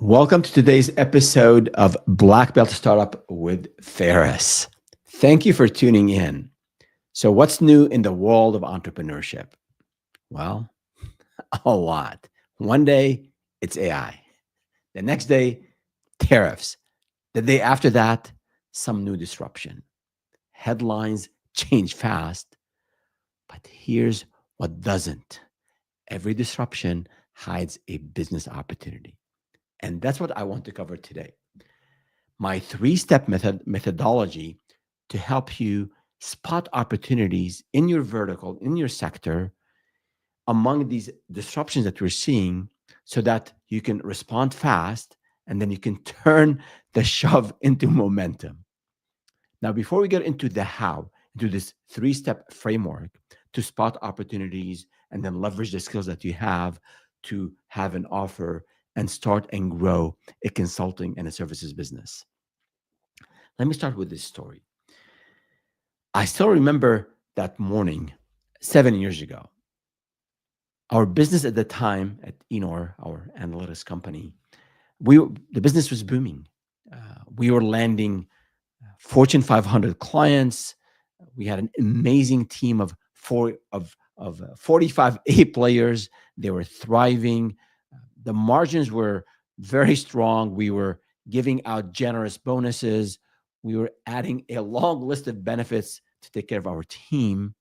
Welcome to today's episode of Black Belt Startup with Tariffs. Thank you for tuning in. So, what's new in the world of entrepreneurship? Well, a lot. One day, it's AI. The next day, tariffs. The day after that, some new disruption. Headlines change fast, but here's what doesn't. Every disruption hides a business opportunity. And that's what I want to cover today. My three-step methodology to help you spot opportunities in your vertical, in your sector, among these disruptions that we're seeing, so that you can respond fast and then you can turn the shove into momentum. Now, before we get into the how, into this three-step framework to spot opportunities and then leverage the skills that you have to have an offer and start and grow a consulting and a services business. Let me start with this story. I still remember that morning 7 years ago. Our business at the time at Enor, our analytics company, the business was booming. We were landing Fortune 500 clients. We had an amazing team of 45 A players. They were thriving. The margins were very strong. We were giving out generous bonuses. We were adding a long list of benefits to take care of our team.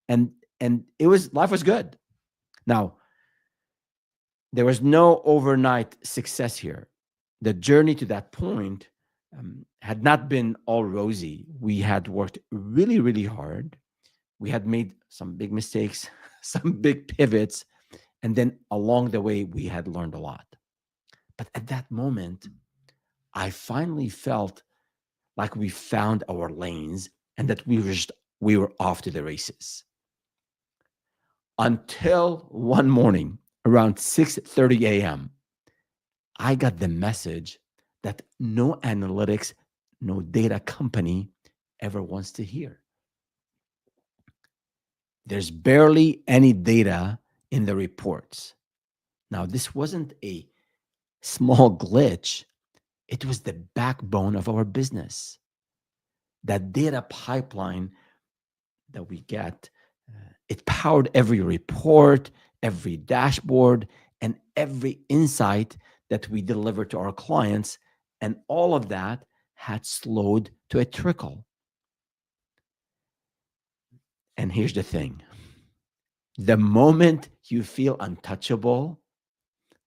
And life was good. Now, there was no overnight success here. The journey to that point had not been all rosy. We had worked really, really hard. We had made some big mistakes, some big pivots, and then along the way, we had learned a lot. But at that moment, I finally felt like we found our lanes and that we were off to the races. Until one morning around 6:30 a.m., I got the message that no analytics, no data company ever wants to hear. There's barely any data in the reports. Now, this wasn't a small glitch. It was the backbone of our business. That data pipeline that we get, it powered every report, every dashboard, and every insight that we deliver to our clients. And all of that had slowed to a trickle. And here's the thing. The moment you feel untouchable,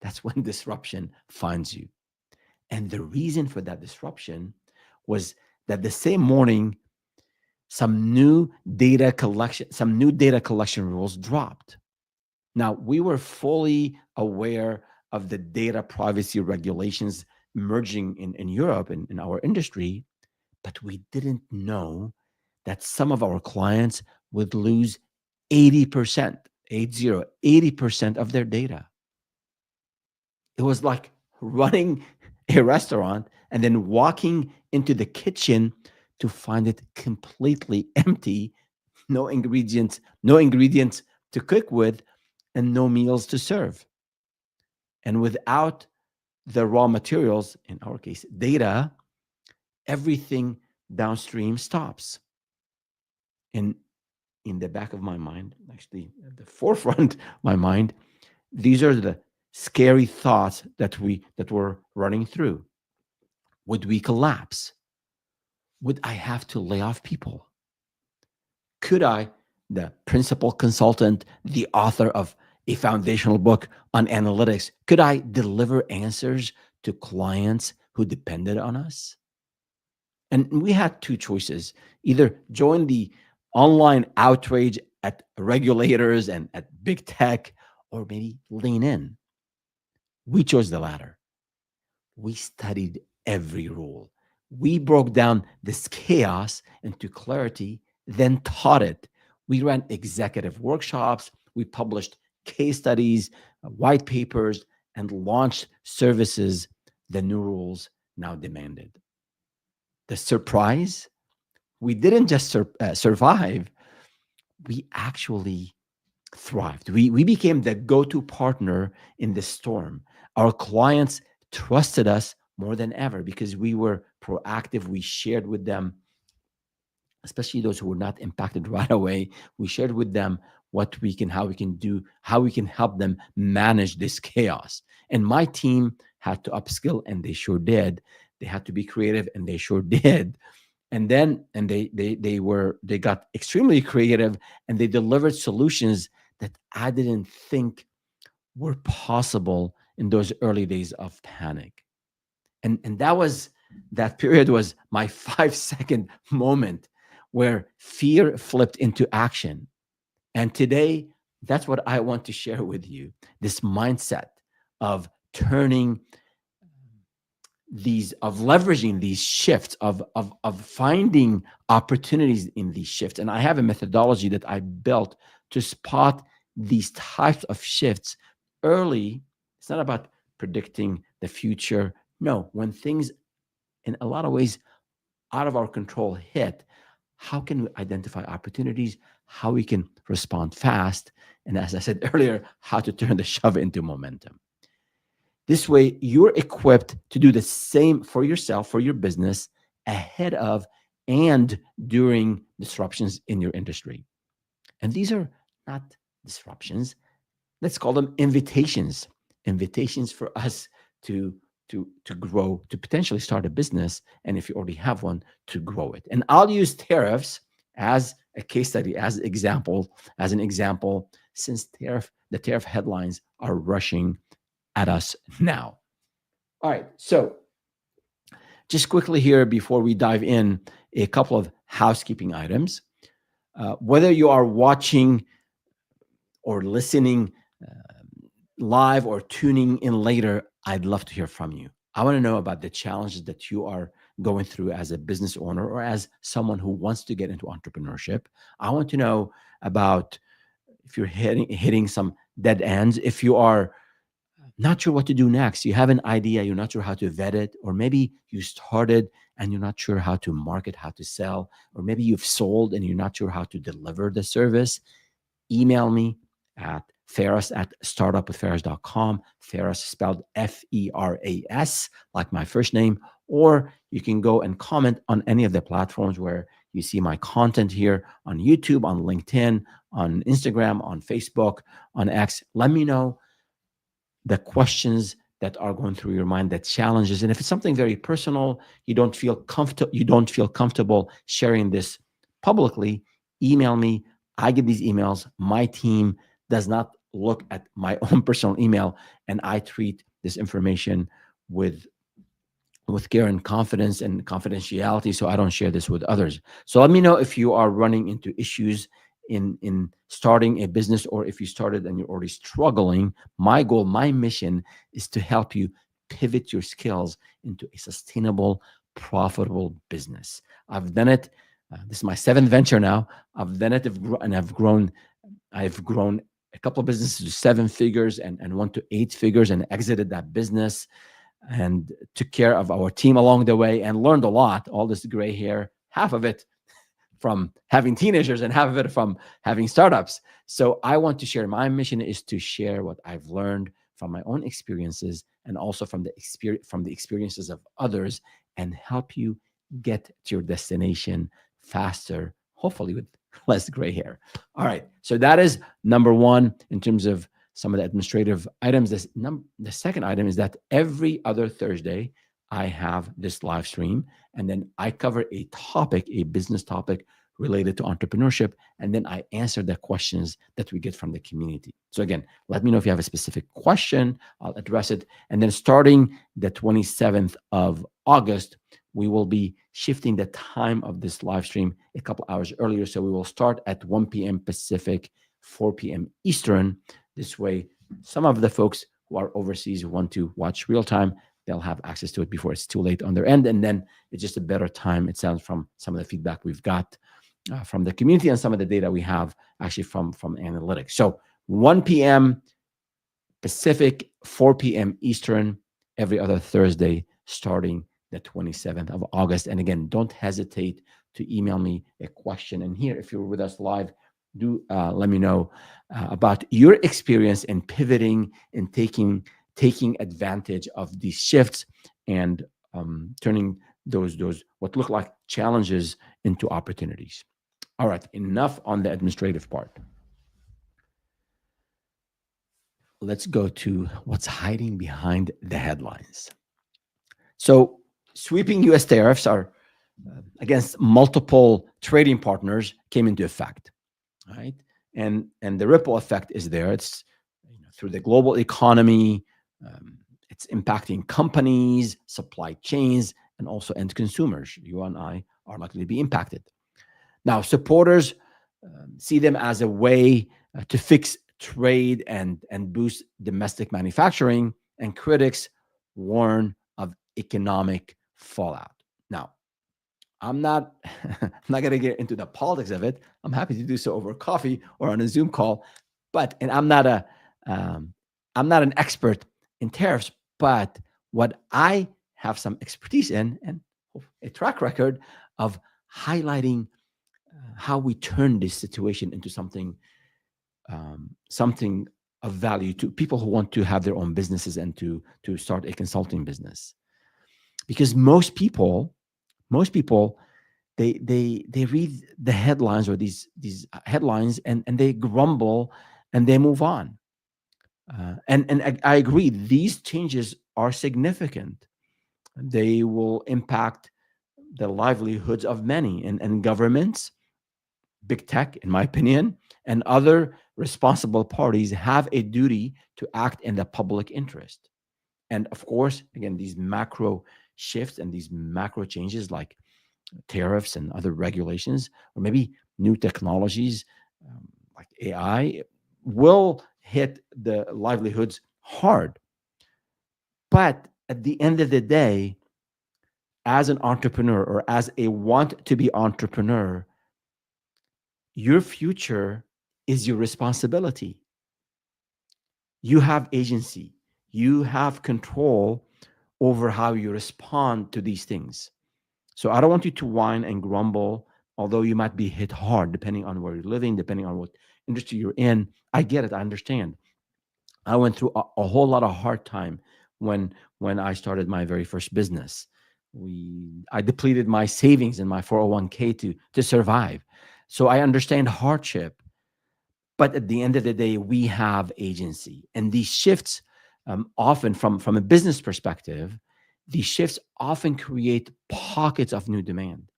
that's when disruption finds you. And the reason for that disruption was that the same morning, some new data collection rules dropped. Now, we were fully aware of the data privacy regulations emerging in Europe and in our industry, but we didn't know that some of our clients would lose 80%, 80% of their data. It was like running a restaurant and then walking into the kitchen to find it completely empty, no ingredients to cook with, and no meals to serve. And without the raw materials, in our case, data, everything downstream stops. In the back of my mind, actually at the forefront of my mind, these are the scary thoughts that were running through. Would we collapse? Would I have to lay off people? Could I, the principal consultant, the author of a foundational book on analytics, could I deliver answers to clients who depended on us? And we had two choices: either join the online outrage at regulators and at big tech, or maybe lean in. We chose the latter. We studied every rule. We broke down this chaos into clarity, then taught it. We ran executive workshops. We published case studies, white papers, and launched services the new rules now demanded. The surprise? We didn't just survive, we actually thrived. We became the go-to partner in the storm. Our clients trusted us more than ever because we were proactive. We shared with them, especially those who were not impacted right away. We shared with them what we can, how we can do, how we can help them manage this chaos. And my team had to upskill, and they sure did. They had to be creative, and they sure did. And they got extremely creative, and they delivered solutions that I didn't think were possible in those early days of panic. And that period was my 5 second moment where fear flipped into action. And today, that's what I want to share with you, this mindset of turning these, of leveraging these shifts, of finding opportunities in these shifts. And I have a methodology that I built to spot these types of shifts early. It's not about predicting the future. No, when things in a lot of ways out of our control hit, how can we identify opportunities, how we can respond fast, and as I said earlier, how to turn the shove into momentum. This way, you're equipped to do the same for yourself, for your business, ahead of and during disruptions in your industry. And these are not disruptions. Let's call them invitations. Invitations for us to grow, to potentially start a business, and if you already have one, to grow it. And I'll use tariffs as a case study, as an example, since the tariff headlines are rushing at us now. All right, so just quickly here before we dive in, a couple of housekeeping items. Whether you are watching or listening live or tuning in later, I'd love to hear from you. I want to know about the challenges that you are going through as a business owner or as someone who wants to get into entrepreneurship. I want to know about if you're hitting some dead ends, if you are not sure what to do next, you have an idea, you're not sure how to vet it, or maybe you started and you're not sure how to market, how to sell, or maybe you've sold and you're not sure how to deliver the service. Email me at Ferris@startupwithferris.com. Ferris spelled Feras, like my first name. Or you can go and comment on any of the platforms where you see my content here, on YouTube, on LinkedIn, on Instagram, on Facebook, on X. Let me know the questions that are going through your mind, the challenges. And if it's something very personal, you don't feel comfortable sharing this publicly, email me. I get these emails. My team does not look at my own personal email, and I treat this information with care and confidence and confidentiality, so I don't share this with others. So let me know if you are running into issues in starting a business, or if you started and you're already struggling. My goal, my mission is to help you pivot your skills into a sustainable, profitable business. I've done it. This is my 7th venture now. I've done it, and I've grown a couple of businesses to 7 figures and 1 to 8 figures, and exited that business and took care of our team along the way and learned a lot. All this gray hair, half of it from having teenagers and half of it from having startups. So I want to share. My mission is to share what I've learned from my own experiences, and also from the experiences of others, and help you get to your destination faster, hopefully with less gray hair. All right. So that is number one in terms of some of the administrative items. The second item is that every other Thursday, I have this live stream, and then I cover a topic, a business topic related to entrepreneurship, and then I answer the questions that we get from the community. So again, let me know if you have a specific question, I'll address it. And then starting the 27th of August, we will be shifting the time of this live stream a couple hours earlier. So we will start at 1 p.m. Pacific, 4 p.m. Eastern. This way, some of the folks who are overseas who want to watch real time, they'll have access to it before it's too late on their end. And then it's just a better time, it sounds, from some of the feedback we've got from the community and some of the data we have actually from analytics. So 1 p.m. Pacific, 4 p.m. Eastern, every other Thursday, starting the 27th of August. And again, don't hesitate to email me a question. And here, if you're with us live, do let me know about your experience in pivoting and taking taking advantage of these shifts and turning those what look like challenges into opportunities. All right, enough on the administrative part. Let's go to what's hiding behind the headlines. So, sweeping US tariffs are against multiple trading partners came into effect, right? And the ripple effect is there. It's through the global economy. It's impacting companies, supply chains, and also end consumers. You and I are likely to be impacted. Now, supporters see them as a way to fix trade and boost domestic manufacturing, and critics warn of economic fallout. Now, I'm not I'm not going to get into the politics of it. I'm happy to do so over coffee or on a Zoom call, but and um, I'm not an expert in tariffs, but what I have some expertise in and a track record of highlighting how we turn this situation into something of value to people who want to have their own businesses and to start a consulting business. Because most people they read the headlines or these headlines and they grumble and they move on. And I agree, these changes are significant. They will impact the livelihoods of many, and governments, big tech, in my opinion, and other responsible parties have a duty to act in the public interest. And of course, again, these macro shifts and these macro changes like tariffs and other regulations, or maybe new technologies like AI, will hit the livelihoods hard. But at the end of the day, as an entrepreneur or as a want to be entrepreneur, your future is your responsibility. You have agency, you have control over how you respond to these things. So I don't want you to whine and grumble, although you might be hit hard depending on where you're living, depending on what industry you're in. I get it, I understand. I went through a whole lot of hard time when I started my very first business. I depleted my savings in my 401k to survive. So I understand hardship, but at the end of the day, we have agency. And these shifts, often from a business perspective, these shifts often create pockets of new demand.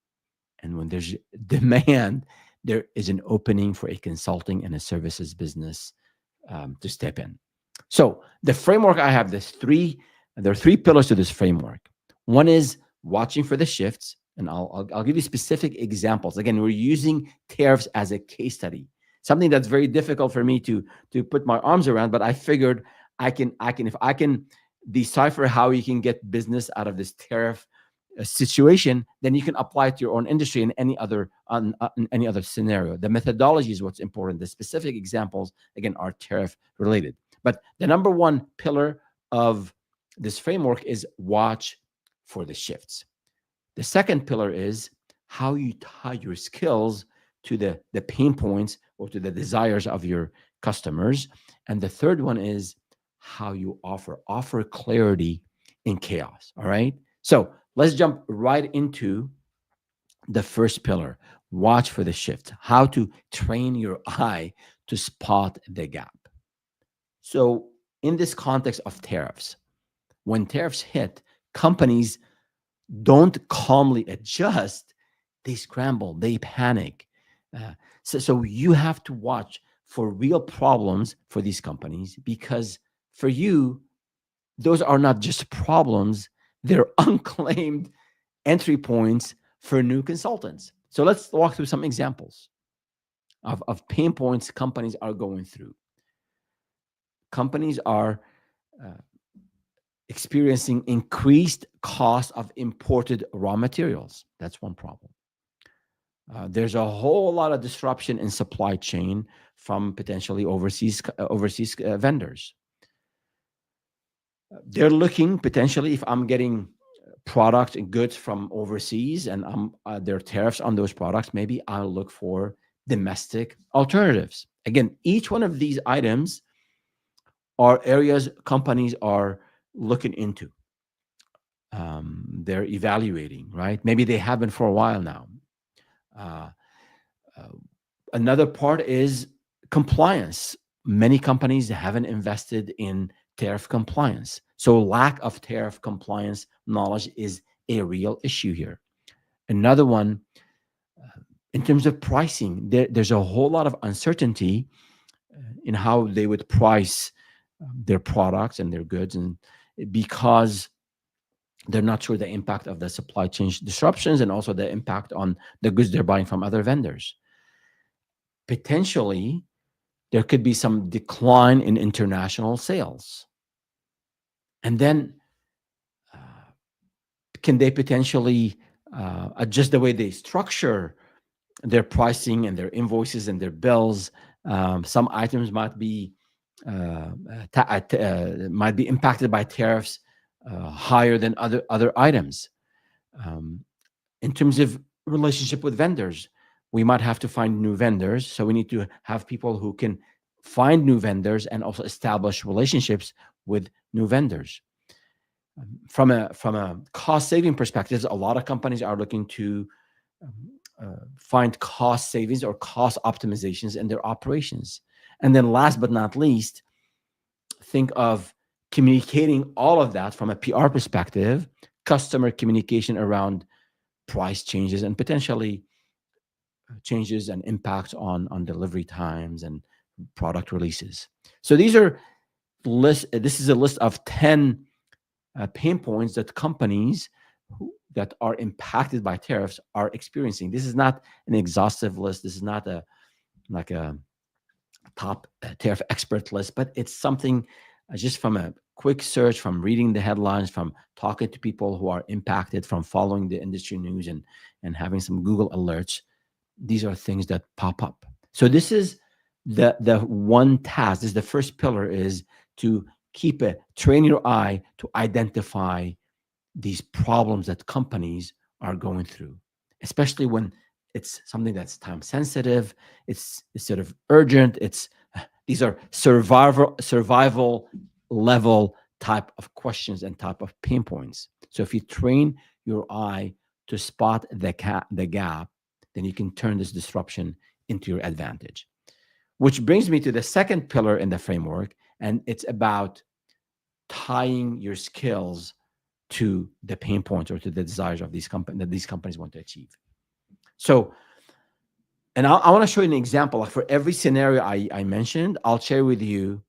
And when there's demand, there is an opening for a consulting and a services business to step in. So the framework I have, there are three pillars to this framework. One is watching for the shifts, and I'll give you specific examples. Again, we're using tariffs as a case study, something that's very difficult for me to put my arms around. But I figured if I can decipher how you can get business out of this tariff situation, then you can apply it to your own industry in any other scenario. The methodology is what's important. The specific examples, again, are tariff related. But the number one pillar of this framework is watch for the shifts. The second pillar is how you tie your skills to the pain points or to the desires of your customers. And the third one is how you offer clarity in chaos. All right. So let's jump right into the first pillar. Watch for the shift. How to train your eye to spot the gap. So in this context of tariffs, when tariffs hit, companies don't calmly adjust, they scramble, they panic. So you have to watch for real problems for these companies, because for you, those are not just problems, they're unclaimed entry points for new consultants. So let's walk through some examples of pain points companies are going through. Companies are uh, experiencing increased cost of imported raw materials. That's one problem. There's a whole lot of disruption in supply chain from potentially overseas vendors. They're looking potentially, if I'm getting product and goods from overseas and there are tariffs on those products, maybe I'll look for domestic alternatives. Again, each one of these items are areas companies are looking into. They're evaluating, right? Maybe they have been for a while now. Uh, uh, Another part is compliance. Many companies haven't invested in tariff compliance. So, lack of tariff compliance knowledge is a real issue here. Another one, in terms of pricing, there's a whole lot of uncertainty in how they would price their products and their goods, and because they're not sure the impact of the supply chain disruptions and also the impact on the goods they're buying from other vendors. Potentially, there could be some decline in international sales. And then, uh, can they potentially adjust the way they structure their pricing and their invoices and their bills? Some items might be might be impacted by tariffs higher than other items. Um, in terms of relationship with vendors, we might have to find new vendors. So we need to have people who can find new vendors and also establish relationships with new vendors. From a cost saving perspective, a lot of companies are looking to find cost savings or cost optimizations in their operations. And then, last but not least, think of communicating all of that from a PR perspective, customer communication around price changes and potentially changes and impacts on delivery times and product releases. So these are this is a list of 10 pain points that companies that are impacted by tariffs are experiencing. This is not an exhaustive list. This is not a like a top tariff expert list, but it's something just from a quick search, from reading the headlines, from talking to people who are impacted, from following the industry news and having some Google alerts. These are things that pop up. So this is the one task. This is the first pillar, is to train your eye to identify these problems that companies are going through, especially when it's something that's time sensitive, it's sort of urgent. These are survival level type of questions and type of pain points. So if you train your eye to spot the gap, then you can turn this disruption into your advantage. Which brings me to the second pillar in the framework, and it's about tying your skills to the pain points or to the desires of these companies want to achieve. So, and I want to show you an example. Like for every scenario I mentioned, I'll share with you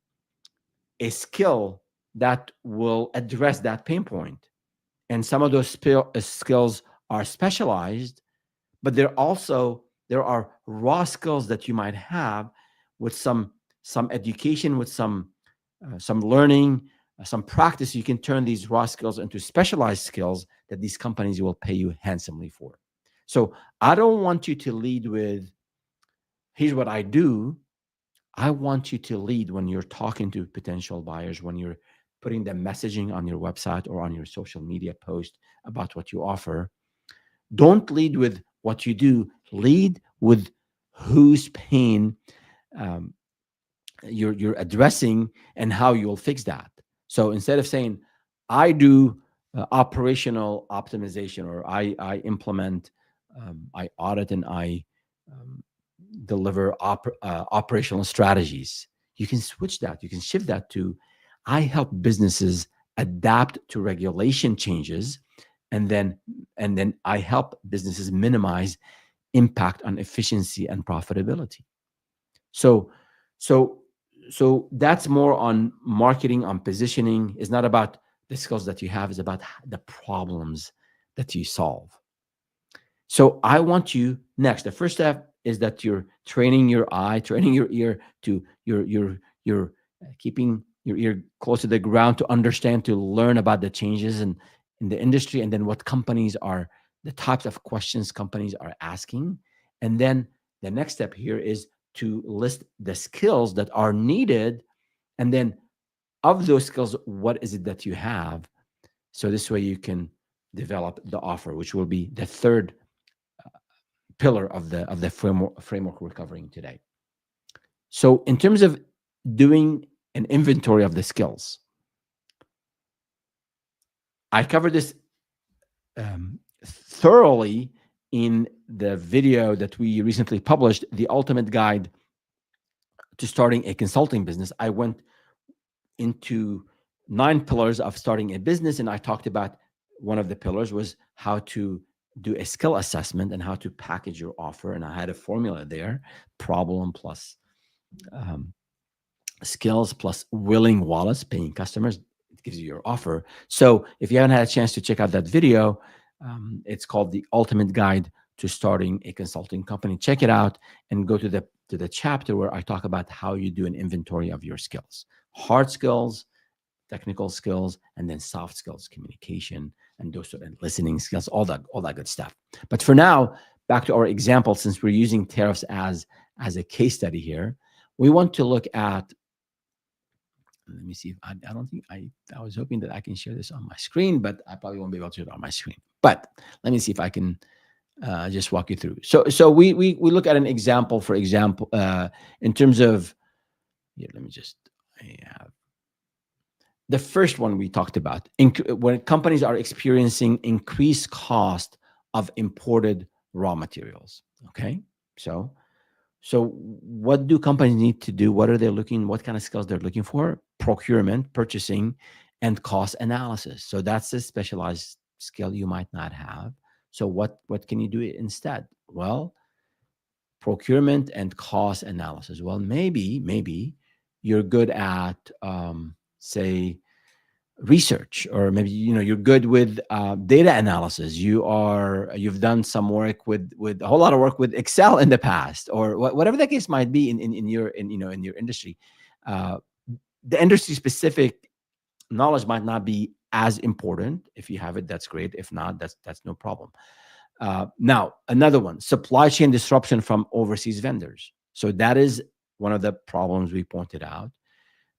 a skill that will address that pain point. And some of those skills are specialized, but there are raw skills that you might have with some education, with some learning, some practice. You can turn these raw skills into specialized skills that these companies will pay you handsomely for. So I don't want you to lead with, here's what I do. I want you to lead when you're talking to potential buyers, when you're putting the messaging on your website or on your social media post about what you offer. Don't lead with what you do. Lead with whose pain um, you're addressing and how you'll fix that. So instead of saying, I do operational optimization, or I implement, I audit, and I um, deliver operational strategies, you can switch that. You can shift that to, I help businesses adapt to regulation changes, and then I help businesses minimize impact on efficiency and profitability. So, so, so that's more on marketing, on positioning. It's not about the skills that you have, it's about the problems that you solve. So I want you next. The first step is that you're training your eye, training your ear to you're keeping your ear close to the ground to understand, to learn about the changes in the industry, and then what companies are, the types of questions companies are asking. And then the next step here is to list the skills that are needed. And then of those skills, what is it that you have? So this way you can develop the offer, which will be the third pillar of the framework we're covering today. So in terms of doing an inventory of the skills. I covered this thoroughly in the video that we recently published, The Ultimate Guide to Starting a Consulting Business. I went into 9 pillars of starting a business, and I talked about one of the pillars was how to do a skill assessment and how to package your offer. And I had a formula there: problem plus skills plus willing wallets, paying customers. It gives you your offer. So if you haven't had a chance to check out that video, it's called The Ultimate Guide to Starting a Consulting Company. Check it out and go to the chapter where I talk about how you do an inventory of your skills: hard skills, technical skills, and then soft skills, communication, and those sort of listening skills, all that good stuff. But for now, back to our example, since we're using tariffs as a case study here, we want to look at. Let me see if I don't think I was hoping that I can share this on my screen, but I probably won't be able to share it on my screen. But let me see if I can just walk you through. So we look at an example, for example, in terms of, yeah, let me just, I have the first one we talked about, when companies are experiencing increased cost of imported raw materials. Okay, so what do companies need to do? What are they looking? What kind of skills they're looking for? Procurement, purchasing, and cost analysis. So that's a specialized skill you might not have. So what can you do instead? Well, procurement and cost analysis. Well, maybe you're good at say research, or maybe you're good with data analysis. You've done some work with a whole lot of work with Excel in the past, or whatever the case might be in your industry. uh, the industry specific knowledge might not be as important. If you have it, that's great. If not, that's no problem. Now, another one: supply chain disruption from overseas vendors. So that is one of the problems we pointed out.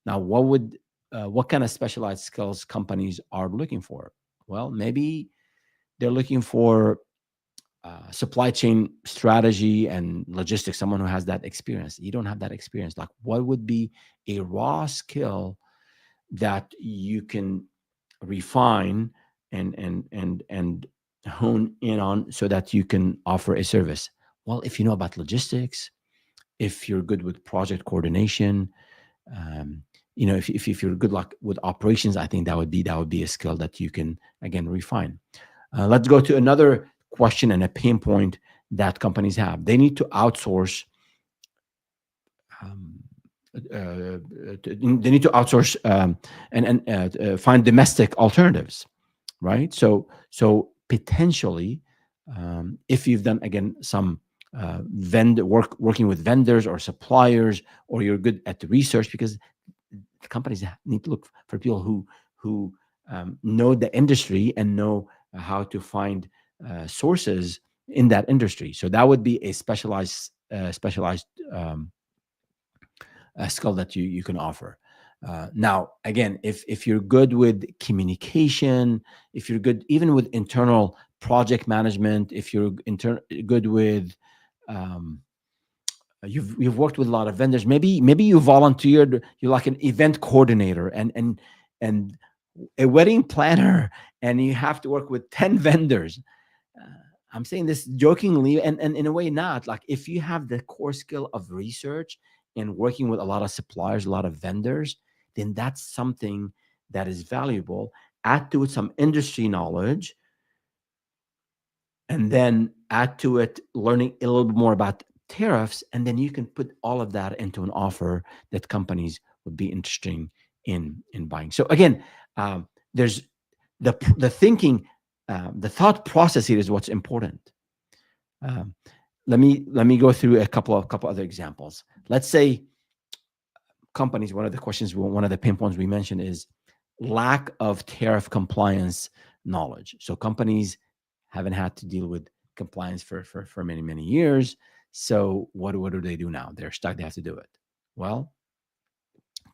Now, what kind of specialized skills companies are looking for? Well, maybe they're looking for supply chain strategy and logistics, someone who has that experience. You don't have that experience. Like, what would be a raw skill that you can refine and hone in on so that you can offer a service? Well, if you know about logistics, if you're good with project coordination, um, if you're good luck with operations, I think that would be a skill that you can again refine. Let's go to another question and a pain point that companies have. They need to outsource. Um, they need to outsource and find domestic alternatives, right? So potentially, if you've done again some working with vendors or suppliers, or you're good at the research, because the companies need to look for people who know the industry and know how to find sources in that industry. So that would be a specialized skill that you can offer. Now, again, if you're good with communication, if you're good even with internal project management, if you're good with um, you've worked with a lot of vendors. Maybe you volunteered. You're like an event coordinator and a wedding planner, and you have to work with 10 vendors. Uh, I'm saying this jokingly, and in a way not. Like, if you have the core skill of research and working with a lot of suppliers, a lot of vendors, then that's something that is valuable. Add to it some industry knowledge, and then add to it learning a little bit more about tariffs, and then you can put all of that into an offer that companies would be interested in buying. So again, there's the thinking, the thought process here is what's important. um, let me go through a couple other examples. Let's say companies, one of the pain points we mentioned is lack of tariff compliance knowledge. So companies haven't had to deal with compliance for many years. So what do they do now? They're stuck. They have to do it. Well,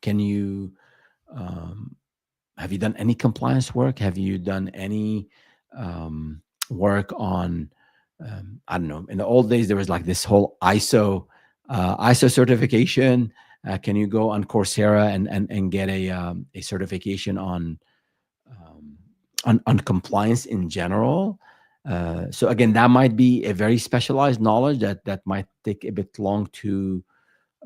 can you have you done any compliance work? Have you done any work on I don't know. In the old days, there was like this whole ISO certification. Can you go on Coursera and get a certification um, on compliance in general? So again, that might be a very specialized knowledge that might take a bit long to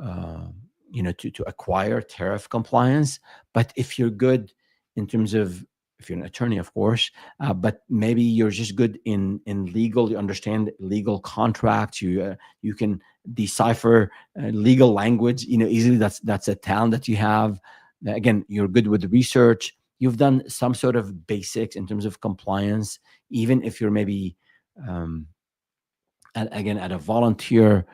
uh, to acquire tariff compliance. But if you're good in terms of, if you're an attorney, of course, but maybe you're just good in legal, you understand legal contracts, you can decipher legal language, easily. That's a talent that you have. Again, you're good with research. You've done some sort of basics in terms of compliance, even if you're maybe um, again at a volunteer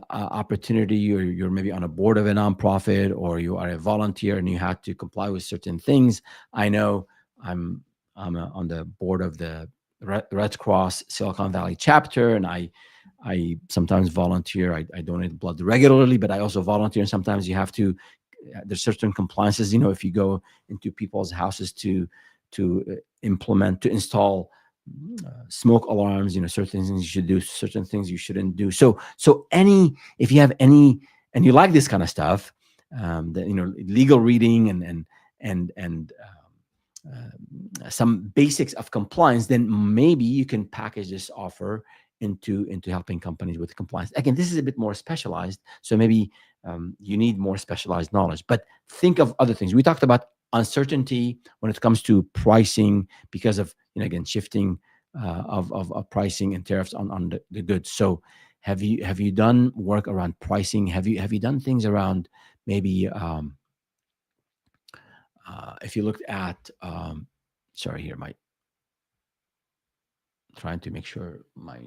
opportunity, you're maybe on a board of a nonprofit, or you are a volunteer and you have to comply with certain things. I know i'm on the board of the Red Cross Silicon Valley chapter, and I sometimes volunteer. I donate blood regularly, but I also volunteer, and sometimes you have to there's certain compliances, if you go into people's houses to implement, to install smoke alarms, certain things you should do, certain things you shouldn't do. So if you have any, and you like this kind of stuff, that legal reading and some basics of compliance, then maybe you can package this offer into helping companies with compliance. Again, this is a bit more specialized, so maybe you need more specialized knowledge. But think of other things. We talked about uncertainty when it comes to pricing because of, again, shifting of pricing and tariffs on the goods. So have you done work around pricing? Have you done things around maybe if you looked at sorry, here, my trying to make sure my,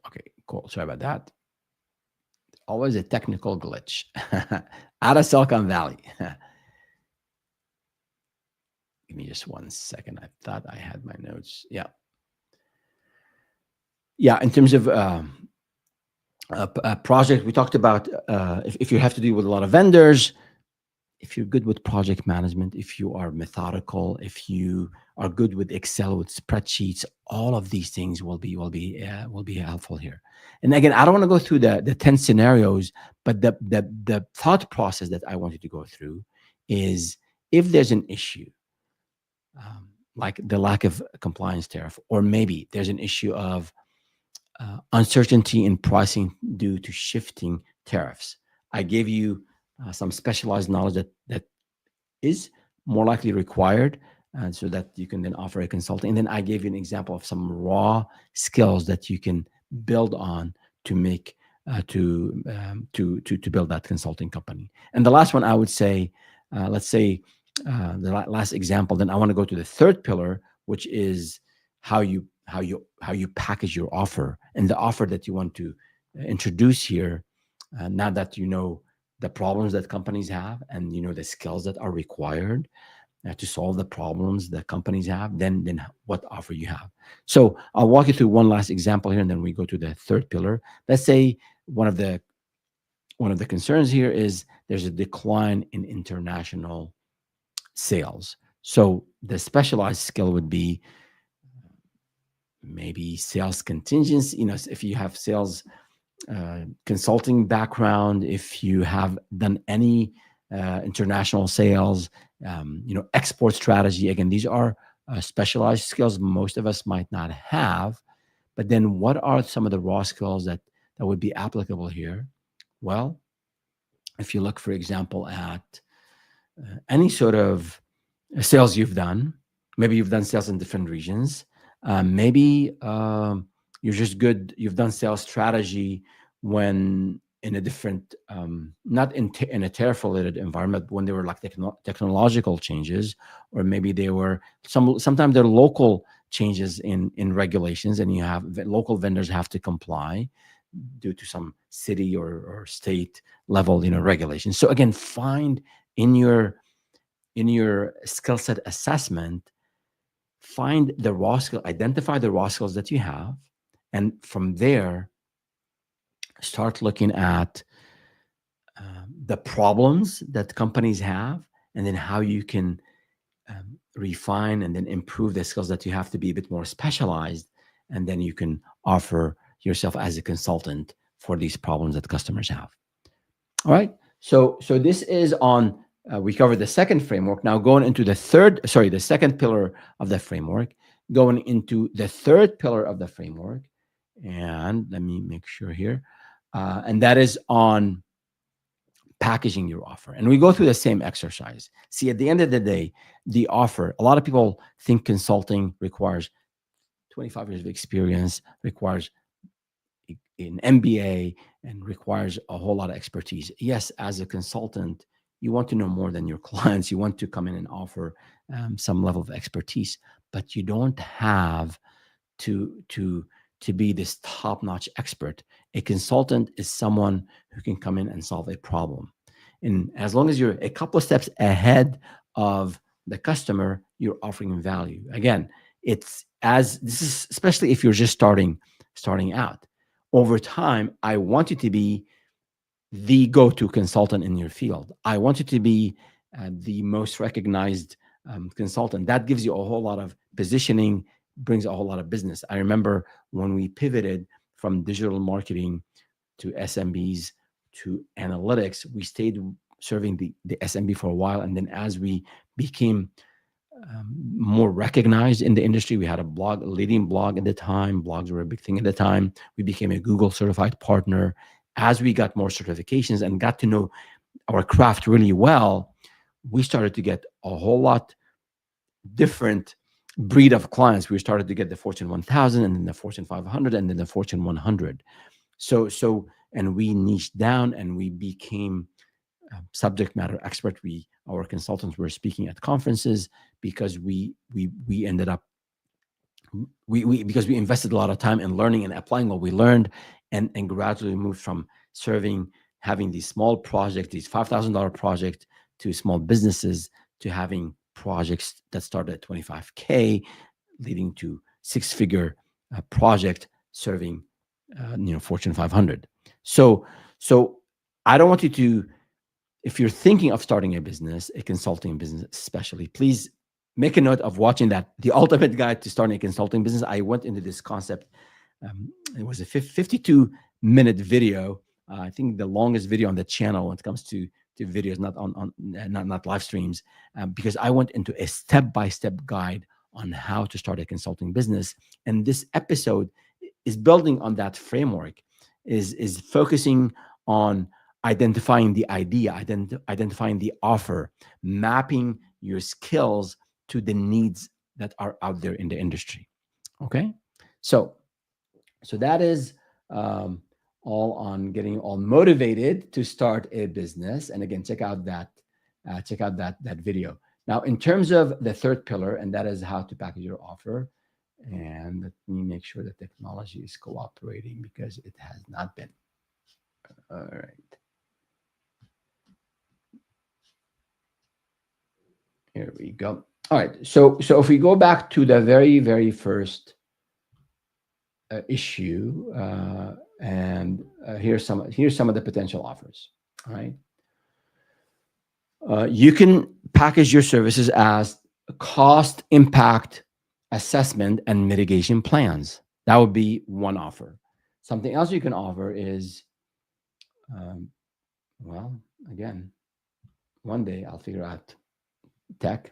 okay, cool, sorry about that. Always a technical glitch out of Silicon Valley. Give me just 1 second. I thought I had my notes. Yeah, in terms of a project, we talked about if you have to deal with a lot of vendors, if you're good with project management, if you are methodical, if you are good with Excel, with spreadsheets, all of these things will be helpful here. And again, I don't want to go through the 10 scenarios, but the thought process that I want you to go through is, if there's an issue, like the lack of compliance tariff, or maybe there's an issue of uncertainty in pricing due to shifting tariffs. I gave you some specialized knowledge that is more likely required, and so that you can then offer a consulting. And then I gave you an example of some raw skills that you can build on to make to build that consulting company. And the last one, I would say, let's say the last example. Then I want to go to the third pillar, which is how you package your offer, and the offer that you want to introduce here. Now that you know the problems that companies have, and the skills that are required to solve the problems that companies have, then what offer you have. So I'll walk you through one last example here, and then we go to the third pillar. Let's say one of the concerns here is there's a decline in international sales. So the specialized skill would be maybe sales contingency. If you have sales consulting background, if you have done any international sales, export strategy. Again, these are specialized skills most of us might not have. But then what are some of the raw skills that would be applicable here? Well, if you look, for example, at any sort of sales you've done, maybe you've done sales in different regions. Maybe you're just good. You've done sales strategy when in a different, not in a tariff-related environment, when there were like technological changes, or maybe they were sometimes they're local changes in regulations, and you have local vendors have to comply due to some city or state level regulations. So again, find in your skill set assessment, find the raw skill, identify the raw skills that you have, and from there start looking at the problems that companies have, and then how you can refine and then improve the skills that you have to be a bit more specialized, and then you can offer yourself as a consultant for these problems that customers have. All right. So this is on. We covered the second framework. Now going into the third, sorry, the second pillar of the framework. Going into the third pillar of the framework, and let me make sure here, and that is on packaging your offer. And we go through the same exercise. See, at the end of the day, the offer. A lot of people think consulting requires 25 years of experience, requires an MBA, and requires a whole lot of expertise. Yes, as a consultant, you want to know more than your clients. You want to come in and offer some level of expertise, but you don't have to be this top-notch expert. A consultant is someone who can come in and solve a problem. And as long as you're a couple of steps ahead of the customer, you're offering value. Again, it's as this is especially if you're just starting out. Over time, I want you to be the go-to consultant in your field. I want you to be the most recognized consultant. That gives you a whole lot of positioning, brings a whole lot of business. I remember when we pivoted from digital marketing to SMBs to analytics, we stayed serving the SMB for a while. And then as we became more recognized in the industry, we had a blog, a leading blog at the time. Blogs were a big thing at the time. We became a Google certified partner. As we got more certifications and got to know our craft really well, we started to get a whole lot different breed of clients. We started to get the Fortune 1000 and then the Fortune 500 and then the Fortune 100. And we niched down and we became subject matter expert. Our consultants were speaking at conferences because we ended up because we invested a lot of time in learning and applying what we learned, and gradually moved from having these small projects, these $5,000 projects, to small businesses, to having projects that started at 25K, leading to six-figure project serving Fortune 500. So I don't want you to, if you're thinking of starting a business, a consulting business especially, please make a note of watching The Ultimate Guide to Starting a Consulting Business. I went into this concept. It was a 52-minute video. I think the longest video on the channel when it comes to videos, not live streams, because I went into a step-by-step guide on how to start a consulting business. And this episode is building on that framework, is focusing on identifying the idea, identifying the offer, mapping your skills to the needs that are out there in the industry. Okay, so that is all on getting all motivated to start a business. And again, check out that video. Now, in terms of the third pillar, and that is how to package your offer. And let me make sure that technology is cooperating, because it has not been. All right. Here we go. All right. So if we go back to the very, very first issue, and here's some of the potential offers. All right. You can package your services as cost impact assessment and mitigation plans. That would be one offer. Something else you can offer is, well, again, one day I'll figure out tech.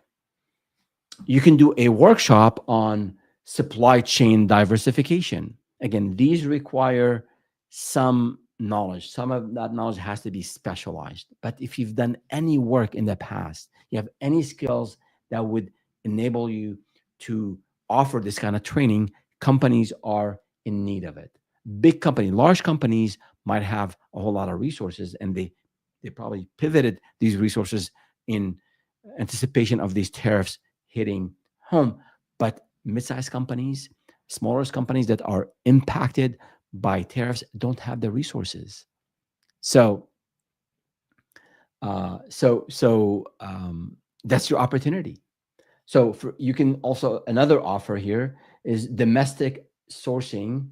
You can do a workshop on supply chain diversification. Again, these require some knowledge. Some of that knowledge has to be specialized. But if you've done any work in the past, you have any skills that would enable you to offer this kind of training, companies are in need of it. Big companies, large companies might have a whole lot of resources, and they probably pivoted these resources in anticipation of these tariffs hitting home. But mid-sized companies, smaller companies that are impacted by tariffs don't have the resources. So that's your opportunity. So you can also, another offer here is domestic sourcing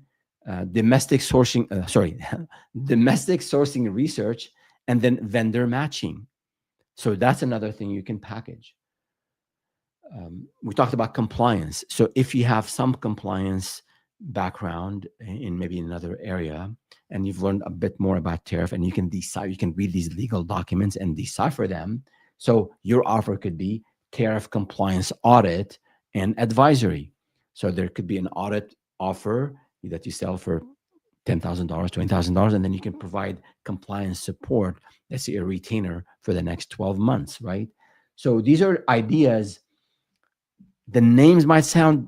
research, and then vendor matching. So that's another thing you can package. We talked about compliance. So if you have some compliance background in maybe another area, and you've learned a bit more about tariff, and you can decide, you can read these legal documents and decipher them. So your offer could be tariff compliance audit and advisory. So there could be an audit offer that you sell for $10,000, $20,000, and then you can provide compliance support. Let's say a retainer for the next 12 months, right? So these are ideas. The names might sound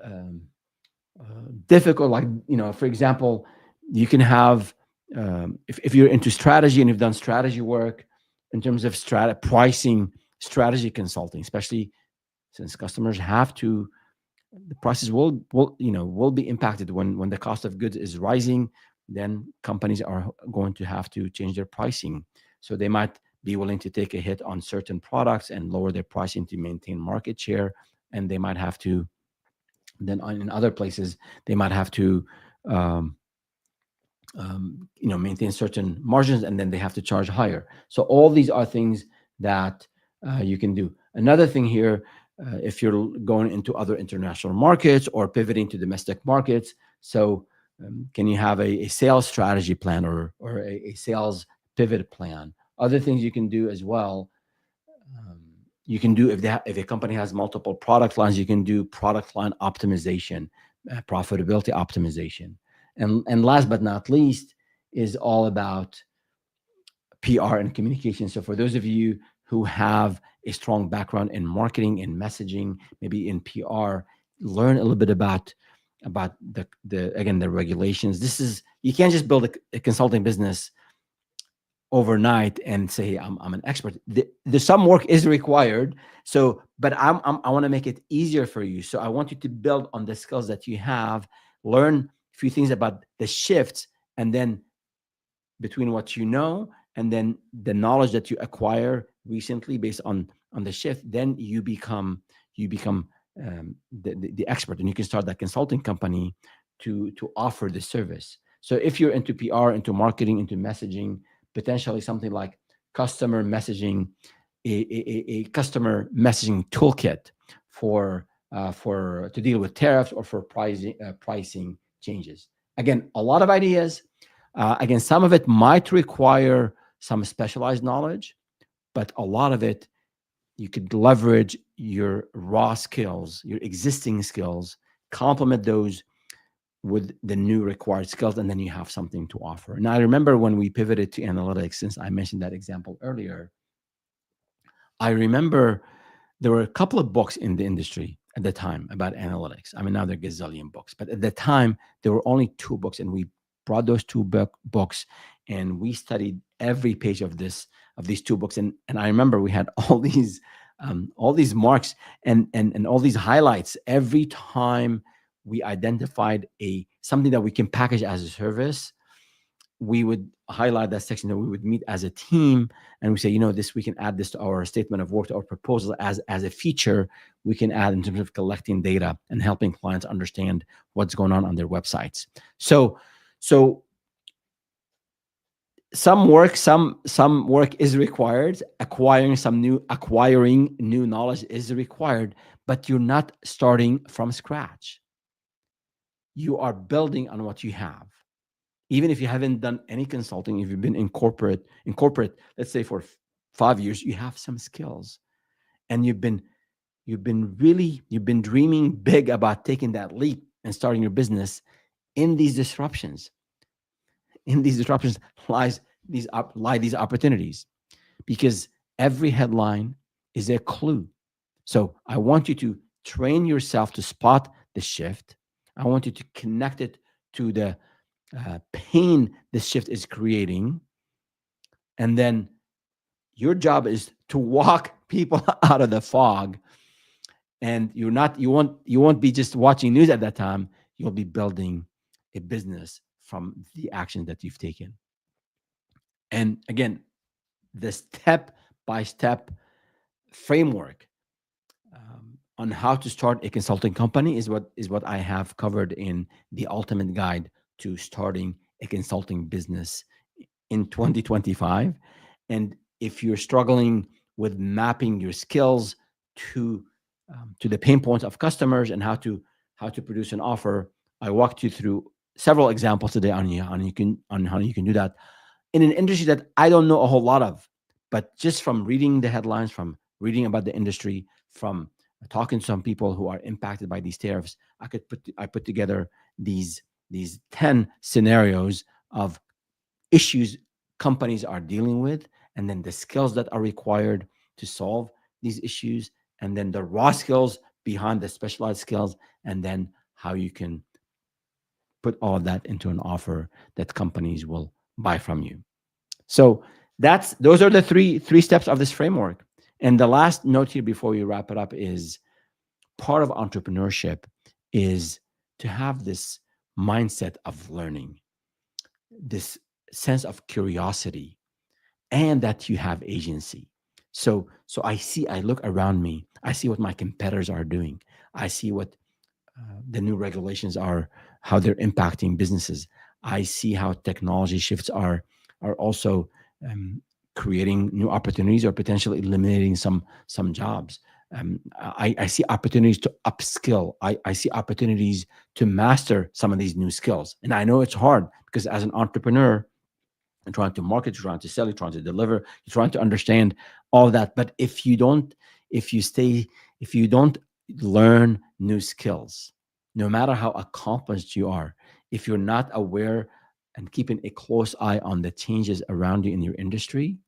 um, difficult. Like, for example, you can have, if you're into strategy and you've done strategy work in terms of pricing, strategy consulting, especially since customers have to, the prices will be impacted when the cost of goods is rising. Then companies are going to have to change their pricing. So they might be willing to take a hit on certain products and lower their pricing to maintain market share. And they might have to, then in other places, they might have to um, maintain certain margins, and then they have to charge higher. So all these are things that you can do. Another thing here, if you're going into other international markets or pivoting to domestic markets, so can you have a sales strategy plan, or a sales pivot plan? Other things you can do as well. Um, you can do, if a company has multiple product lines, you can do product line optimization, profitability optimization, and last but not least is all about PR and communication. So for those of you who have a strong background in marketing and messaging, maybe in PR, learn a little bit about the again, the regulations. This is, you can't just build a consulting business overnight and say I'm an expert. The some work is required. So, but I want to make it easier for you. So I want you to build on the skills that you have, learn a few things about the shifts, and then between what you know and then the knowledge that you acquire recently based on the shift, then you become the expert, and you can start that consulting company to offer the service. So if you're into PR, into marketing, into messaging, potentially something like customer messaging, a customer messaging toolkit for to deal with tariffs or for pricing changes. Again, a lot of ideas. Again, some of it might require some specialized knowledge, but a lot of it you could leverage your raw skills, your existing skills, complement those with the new required skills, and then you have something to offer. Now, I remember when we pivoted to analytics, since I mentioned that example earlier, I remember there were a couple of books in the industry at the time about analytics. I mean, now there are gazillion books, but at the time there were only two books, and we brought those two books, and we studied every page of these two books. And I remember we had all these marks and all these highlights every time we identified a something that we can package as a service. We would highlight that section, that we would meet as a team, and we say, this, we can add this to our statement of work, to our proposal as a feature we can add in terms of collecting data and helping clients understand what's going on their websites. So some work is required. Acquiring new knowledge is required, but you're not starting from scratch. You are building on what you have. Even if you haven't done any consulting, if you've been in corporate, let's say for 5 years, you have some skills, and you've been dreaming big about taking that leap and starting your business. In these disruptions, lie these opportunities, because every headline is a clue. So I want you to train yourself to spot the shift. I want you to connect it to the pain this shift is creating, and then your job is to walk people out of the fog. And you won't be just watching news at that time. You'll be building a business from the action that you've taken. And again, the step by step framework on how to start a consulting company is what I have covered in the ultimate guide to starting a consulting business in 2025. And if you're struggling with mapping your skills to the pain points of customers and how to produce an offer, I walked you through several examples today on how you can do that in an industry that I don't know a whole lot of, but just from reading the headlines, from reading about the industry, from talking to some people who are impacted by these tariffs, I put together these 10 scenarios of issues companies are dealing with, and then the skills that are required to solve these issues, and then the raw skills behind the specialized skills, and then how you can put all of that into an offer that companies will buy from you. So those are the three steps of this framework. And the last note here before we wrap it up is part of entrepreneurship is to have this mindset of learning, this sense of curiosity, and that you have agency. So I look around me, I see what my competitors are doing, I see what the new regulations are, how they're impacting businesses. I see how technology shifts are also creating new opportunities or potentially eliminating some jobs. I see opportunities to upskill. I see opportunities to master some of these new skills. And I know it's hard because as an entrepreneur, you're trying to market, you're trying to sell, you're trying to deliver, you're trying to understand all of that. But if you don't learn new skills, no matter how accomplished you are, if you're not aware and keeping a close eye on the changes around you in your industry,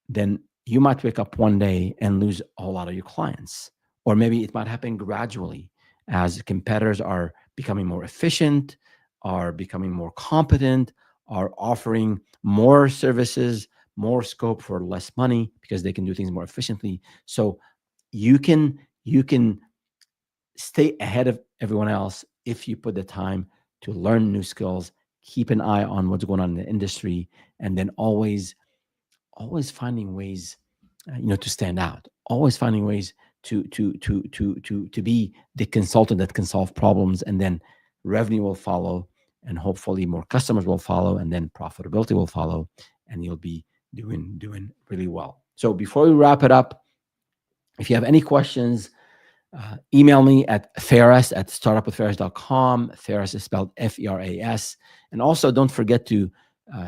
then you might wake up one day and lose a whole lot of your clients. Or maybe it might happen gradually as competitors are becoming more efficient, are becoming more competent, are offering more services, more scope for less money because they can do things more efficiently. So you can stay ahead of everyone else if you put the time to learn new skills, keep an eye on what's going on in the industry, and then always finding ways to stand out, always finding ways to be the consultant that can solve problems, and then revenue will follow, and hopefully more customers will follow, and then profitability will follow, and you'll be doing really well. So before we wrap it up, if you have any questions, email me at Faras@startupwithfaras.com. Faras is spelled Feras. And also, don't forget to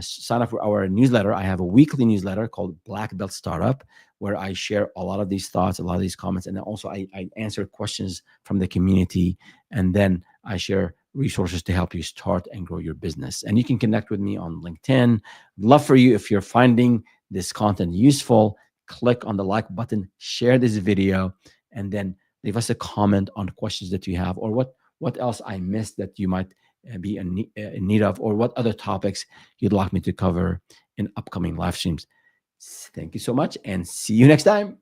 sign up for our newsletter. I have a weekly newsletter called Black Belt Startup, where I share a lot of these thoughts, a lot of these comments, and then also I answer questions from the community, and then I share resources to help you start and grow your business. And you can connect with me on LinkedIn. Love for you if you're finding this content useful. Click on the like button, share this video, and then leave us a comment on questions that you have, or what else I missed that you might be in need of, or what other topics you'd like me to cover in upcoming live streams. Thank you so much, and see you next time.